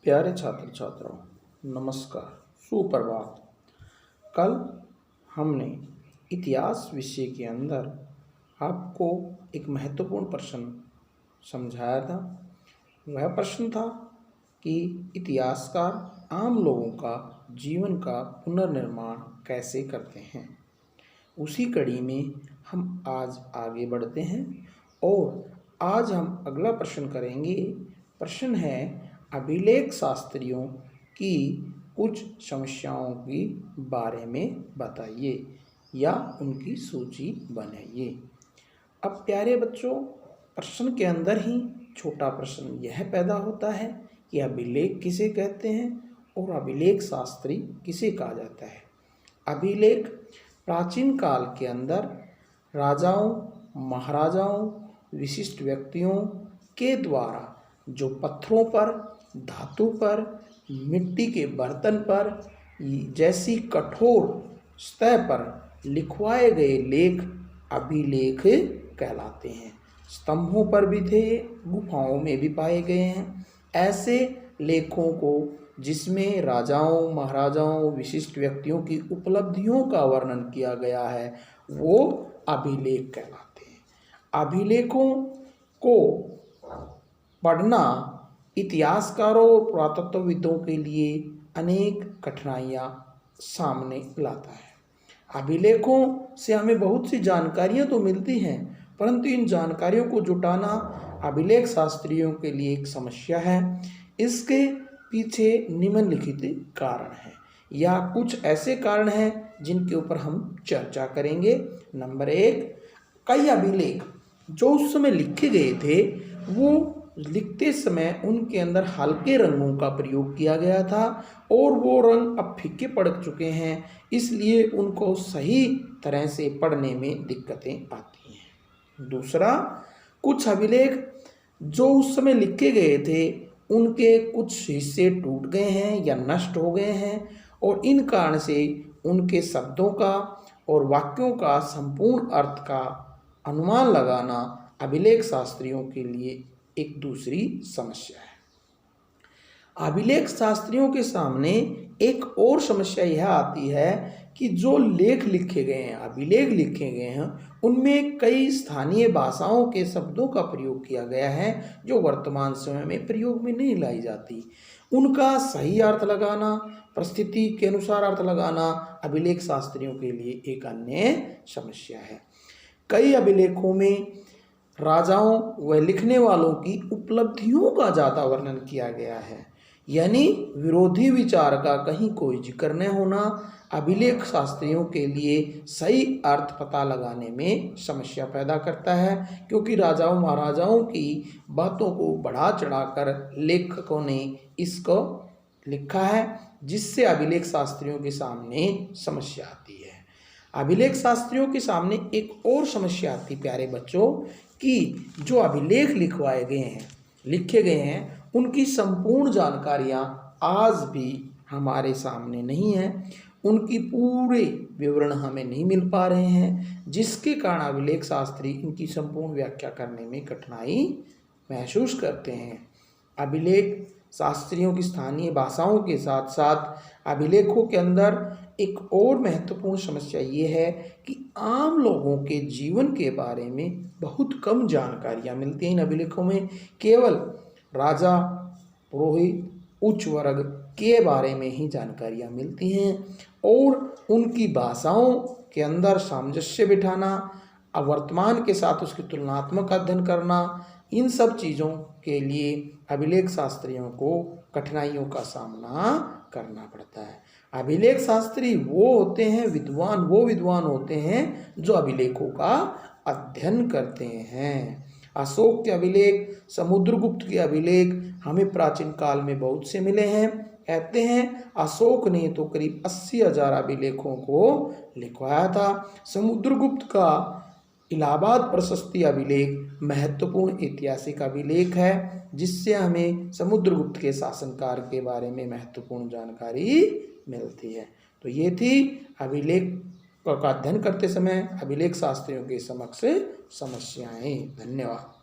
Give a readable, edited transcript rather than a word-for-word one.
प्यारे छात्र छात्राओं, नमस्कार, सुप्रभात। कल हमने इतिहास विषय के अंदर आपको एक महत्वपूर्ण प्रश्न समझाया था। वह प्रश्न था कि इतिहासकार आम लोगों का जीवन का पुनर्निर्माण कैसे करते हैं। उसी कड़ी में हम आज आगे बढ़ते हैं और आज हम अगला प्रश्न करेंगे। प्रश्न है, अभिलेख शास्त्रियों की कुछ समस्याओं के बारे में बताइए या उनकी सूची बनाइए। अब प्यारे बच्चों, प्रश्न के अंदर ही छोटा प्रश्न यह पैदा होता है कि अभिलेख किसे कहते हैं और अभिलेख शास्त्री किसे कहा जाता है। अभिलेख प्राचीन काल के अंदर राजाओं, महाराजाओं, विशिष्ट व्यक्तियों के द्वारा जो पत्थरों पर, धातु पर, मिट्टी के बर्तन पर जैसी कठोर सतह पर लिखवाए गए लेख अभिलेख कहलाते हैं। स्तंभों पर भी थे, गुफाओं में भी पाए गए हैं। ऐसे लेखों को जिसमें राजाओं, महाराजाओं, विशिष्ट व्यक्तियों की उपलब्धियों का वर्णन किया गया है, वो अभिलेख कहलाते हैं। अभिलेखों को पढ़ना इतिहासकारों और पुरातत्वविदों के लिए अनेक कठिनाइयाँ सामने लाता है। अभिलेखों से हमें बहुत सी जानकारियाँ तो मिलती हैं, परंतु इन जानकारियों को जुटाना अभिलेख शास्त्रियों के लिए एक समस्या है। इसके पीछे निम्नलिखित कारण हैं या कुछ ऐसे कारण हैं जिनके ऊपर हम चर्चा करेंगे। नंबर 1, कई अभिलेख जो उस समय लिखे गए थे, वो लिखते समय उनके अंदर हल्के रंगों का प्रयोग किया गया था और वो रंग अब फीके पड़ चुके हैं, इसलिए उनको सही तरह से पढ़ने में दिक्कतें आती हैं। दूसरा, कुछ अभिलेख जो उस समय लिखे गए थे, उनके कुछ हिस्से टूट गए हैं या नष्ट हो गए हैं और इन कारण से उनके शब्दों का और वाक्यों का संपूर्ण अर्थ का अनुमान लगाना अभिलेख शास्त्रियों के लिए एक दूसरी समस्या है। अभिलेख शास्त्रियों के सामने एक और समस्या यह आती है कि जो लेख लिखे गए हैं, अभिलेख लिखे गए हैं, उनमें कई स्थानीय भाषाओं के शब्दों का प्रयोग किया गया है जो वर्तमान समय में प्रयोग में नहीं लाई जाती। उनका सही अर्थ लगाना, परिस्थिति के अनुसार अर्थ लगाना अभिलेख शास्त्रियों के लिए एक अन्य समस्या है। कई अभिलेखों में राजाओं व लिखने वालों की उपलब्धियों का ज़्यादा वर्णन किया गया है, यानी विरोधी विचार का कहीं कोई जिक्र न होना अभिलेख शास्त्रियों के लिए सही अर्थ पता लगाने में समस्या पैदा करता है, क्योंकि राजाओं महाराजाओं की बातों को बढ़ा चढ़ाकर लेखकों ने इसको लिखा है, जिससे अभिलेख शास्त्रियों के सामने समस्या आती है। अभिलेख शास्त्रियों के सामने एक और समस्या आती प्यारे बच्चों कि जो अभिलेख लिखवाए गए हैं, लिखे गए हैं, उनकी संपूर्ण जानकारियाँ आज भी हमारे सामने नहीं हैं। उनकी पूरे विवरण हमें नहीं मिल पा रहे हैं, जिसके कारण अभिलेख शास्त्री इनकी संपूर्ण व्याख्या करने में कठिनाई महसूस करते हैं। अभिलेख शास्त्रियों की स्थानीय भाषाओं के साथ साथ अभिलेखों के अंदर एक और महत्वपूर्ण समस्या ये है कि आम लोगों के जीवन के बारे में बहुत कम जानकारियाँ मिलती हैं। इन अभिलेखों में केवल राजा, पुरोहित, उच्च वर्ग के बारे में ही जानकारियाँ मिलती हैं और उनकी भाषाओं के अंदर सामंजस्य बिठाना, वर्तमान के साथ उसकी तुलनात्मक अध्ययन करना, इन सब चीज़ों के लिए अभिलेख शास्त्रियों को कठिनाइयों का सामना करना पड़ता है। अभिलेख शास्त्री वो होते हैं, वो विद्वान होते हैं जो अभिलेखों का अध्ययन करते हैं। अशोक के अभिलेख, समुद्रगुप्त के अभिलेख हमें प्राचीन काल में बहुत से मिले हैं। कहते हैं अशोक ने तो करीब 80,000 अभिलेखों को लिखवाया था। समुद्रगुप्त का इलाहाबाद प्रशस्ति अभिलेख महत्वपूर्ण ऐतिहासिक अभिलेख है, जिससे हमें समुद्रगुप्त के शासनकाल के बारे में महत्वपूर्ण जानकारी मिलती है। तो ये थी अभिलेख का अध्ययन करते समय अभिलेख शास्त्रियों के समक्ष समस्याएं। धन्यवाद।